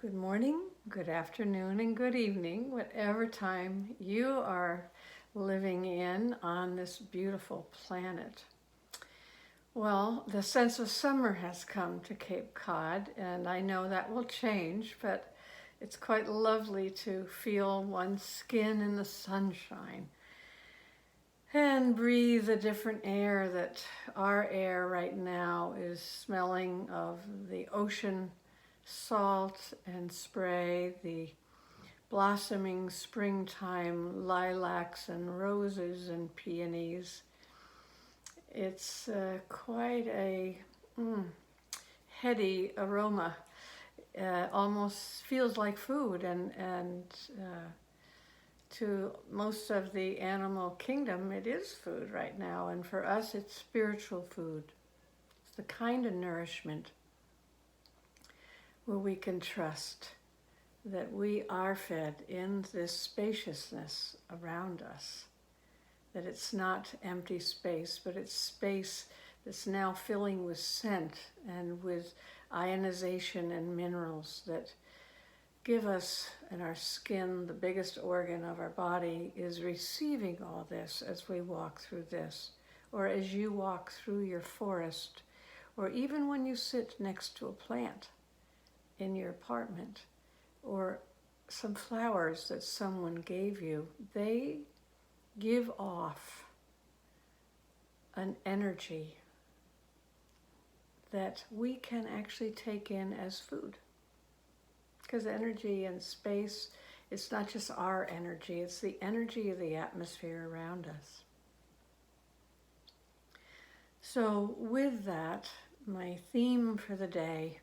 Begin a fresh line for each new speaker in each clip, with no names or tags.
Good morning, good afternoon, and good evening, whatever time you are living in on this beautiful planet. Well, the sense of summer has come to Cape Cod, and I know that will change, but it's quite lovely to feel one's skin in the sunshine and breathe the different air that our air right now is smelling of the ocean salt and spray, the blossoming springtime lilacs and roses and peonies. It's quite a heady aroma. Almost feels like food, and to most of the animal kingdom, it is food right now, and for us, it's spiritual food. It's the kind of nourishment where we can trust that we are fed in this spaciousness around us, that it's not empty space, but it's space that's now filling with scent and with ionization and minerals that give us, and our skin, the biggest organ of our body, is receiving all this as we walk through this, or as you walk through your forest, or even when you sit next to a plant in your apartment, or some flowers that someone gave you. They give off an energy that we can actually take in as food. Because energy and space, it's not just our energy, it's the energy of the atmosphere around us. So with that, my theme for the day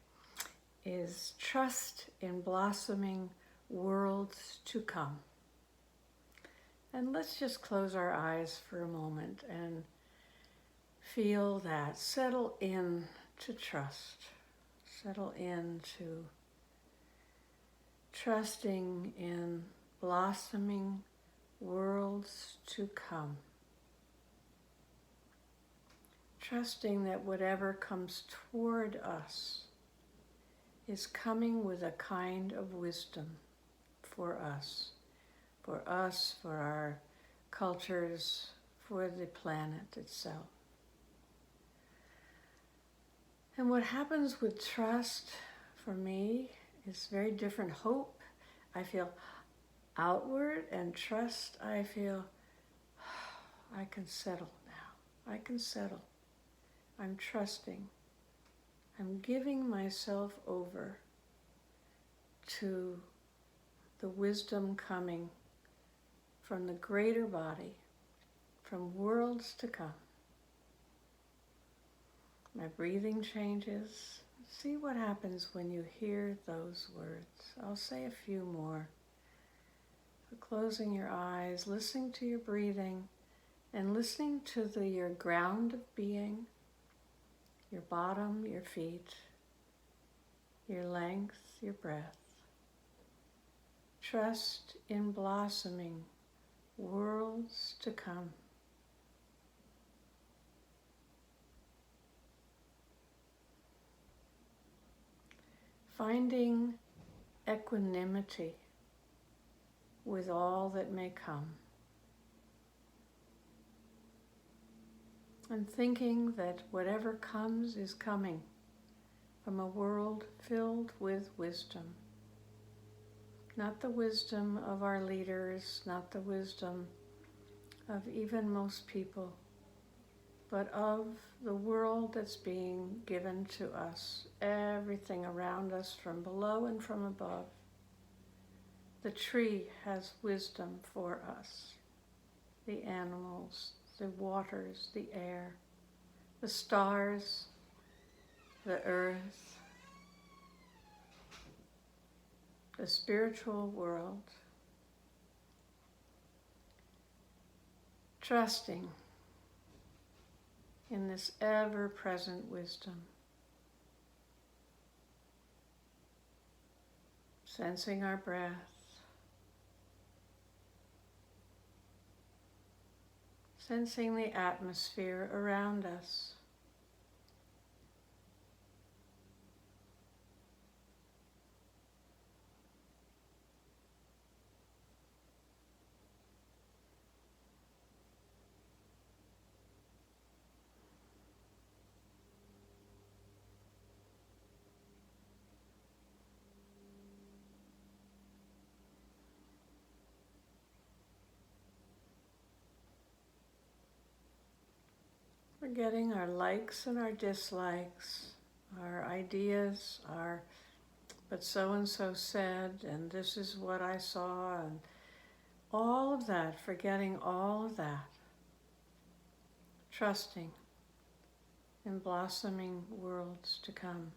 is trust in blossoming worlds to come. And let's just close our eyes for a moment and feel that. Settle in to trust. Settle into trusting in blossoming worlds to come. Trusting that whatever comes toward us is coming with a kind of wisdom for us, for our cultures, for the planet itself. And what happens with trust for me is very different. Hope, I feel outward, and trust, I feel I can settle now. I can settle. I'm trusting. I'm giving myself over to the wisdom coming from the greater body, from worlds to come. My breathing changes. See what happens when you hear those words. I'll say a few more. So closing your eyes, listening to your breathing, and listening to your ground of being, your bottom, your feet, your length, your breath. Trust in blossoming worlds to come. Finding equanimity with all that may come. And thinking that whatever comes is coming from a world filled with wisdom. Not the wisdom of our leaders, not the wisdom of even most people, but of the world that's being given to us, everything around us from below and from above. The tree has wisdom for us, the animals, the waters, the air, the stars, the earth, the spiritual world. Trusting in this ever-present wisdom. Sensing our breath. Sensing the atmosphere around us. Forgetting our likes and our dislikes, our ideas, our but so-and-so said, and this is what I saw, and all of that, forgetting all of that. Trusting in blossoming worlds to come.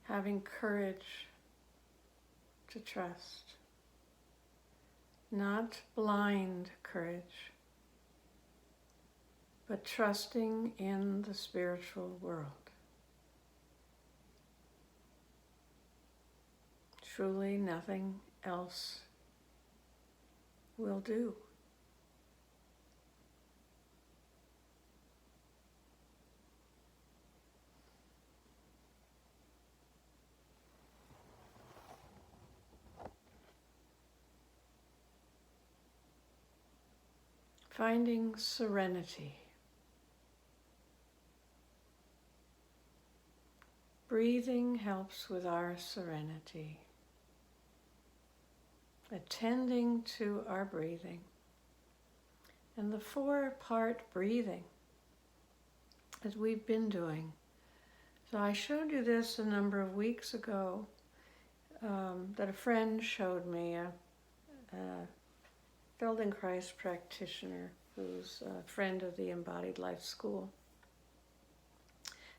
Having courage to trust. Not blind courage, but trusting in the spiritual world. Truly nothing else will do. Finding serenity. Breathing helps with our serenity. Attending to our breathing. And the 4-part breathing that we've been doing. So I showed you this a number of weeks ago, that a friend showed me, a Feldenkrais practitioner who's a friend of the Embodied Life School.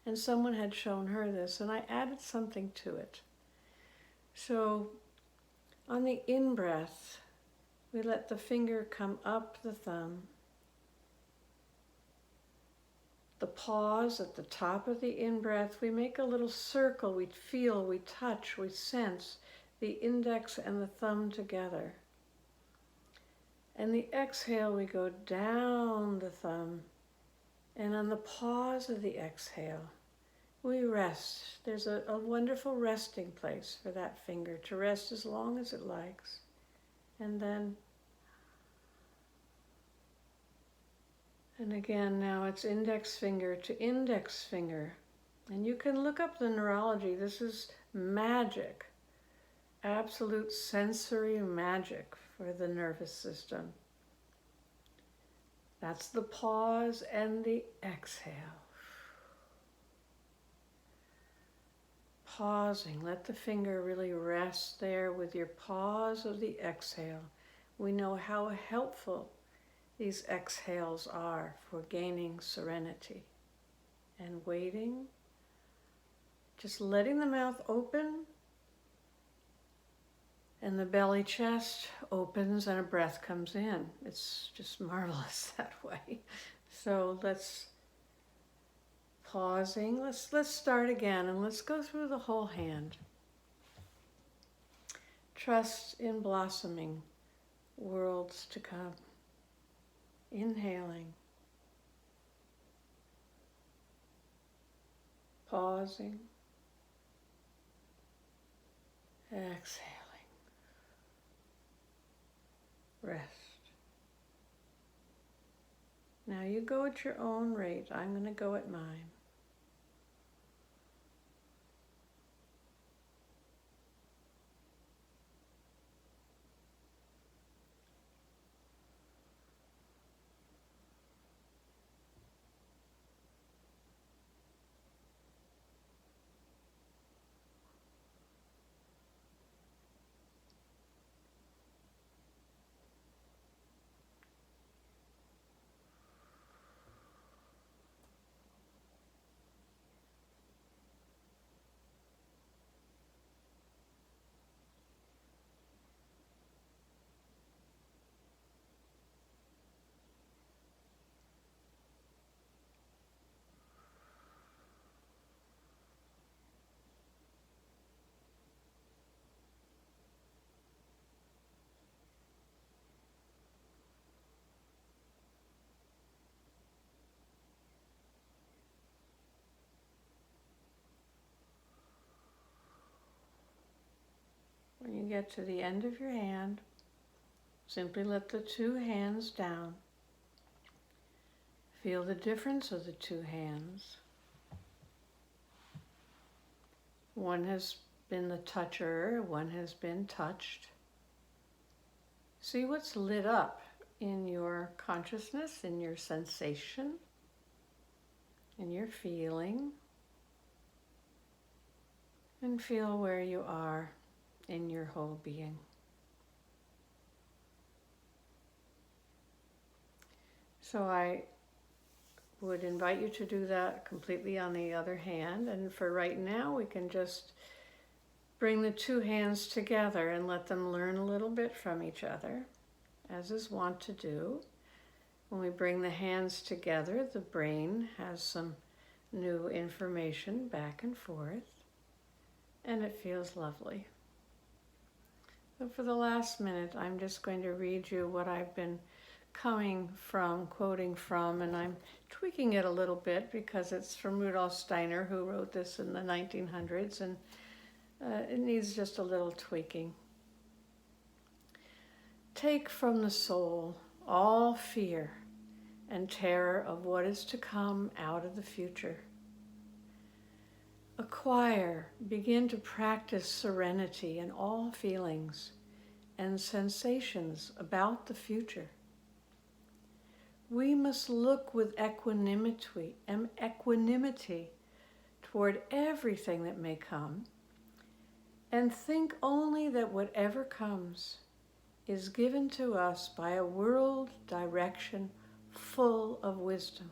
And someone had shown her this, and I added something to it. So on the in-breath, we let the finger come up the thumb. The pause at the top of the in-breath, we make a little circle, we feel, we touch, we sense the index and the thumb together. And the exhale, we go down the thumb, and on the pause of the exhale, we rest. There's a wonderful resting place for that finger to rest as long as it likes. And then, and again, now it's index finger to index finger. And you can look up the neurology. This is magic, absolute sensory magic for the nervous system. That's the pause and the exhale. Pausing, let the finger really rest there with your pause of the exhale. We know how helpful these exhales are for gaining serenity. And waiting, just letting the mouth open, and the belly chest opens and a breath comes in. It's just marvelous that way. So let's pausing. Let's start again, and let's go through the whole hand. Trust in blossoming worlds to come. Inhaling. Pausing. Exhaling. Rest. Now you go at your own rate. I'm going to go at mine. When you get to the end of your hand, simply let the two hands down. Feel the difference of the two hands. One has been the toucher, one has been touched. See what's lit up in your consciousness, in your sensation, in your feeling, and feel where you are in your whole being. So I would invite you to do that completely on the other hand, and for right now we can just bring the two hands together and let them learn a little bit from each other, as is wont to do. When we bring the hands together, the brain has some new information back and forth, and it feels lovely. So for the last minute, I'm just going to read you what I've been quoting from, and I'm tweaking it a little bit because it's from Rudolf Steiner, who wrote this in the 1900s, and it needs just a little tweaking. Take from the soul all fear and terror of what is to come out of the future. Begin to practice serenity in all feelings and sensations about the future. We must look with equanimity toward everything that may come, and think only that whatever comes is given to us by a world direction full of wisdom.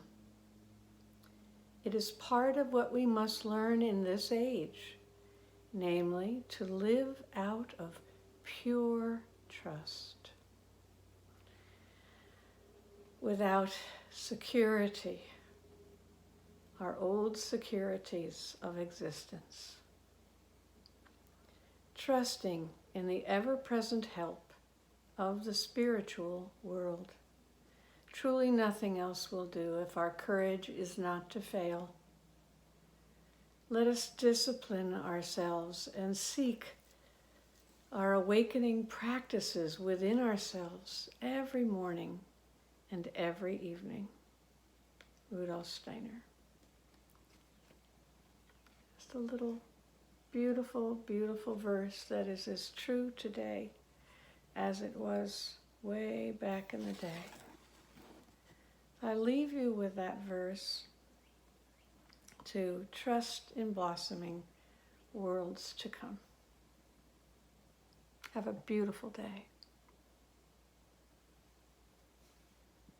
It is part of what we must learn in this age, namely to live out of pure trust. Without security, our old securities of existence. Trusting in the ever-present help of the spiritual world. Truly nothing else will do if our courage is not to fail. Let us discipline ourselves and seek our awakening practices within ourselves every morning and every evening. Rudolf Steiner. Just a little beautiful, beautiful verse that is as true today as it was way back in the day. I leave you with that verse to trust in blossoming worlds to come. Have a beautiful day.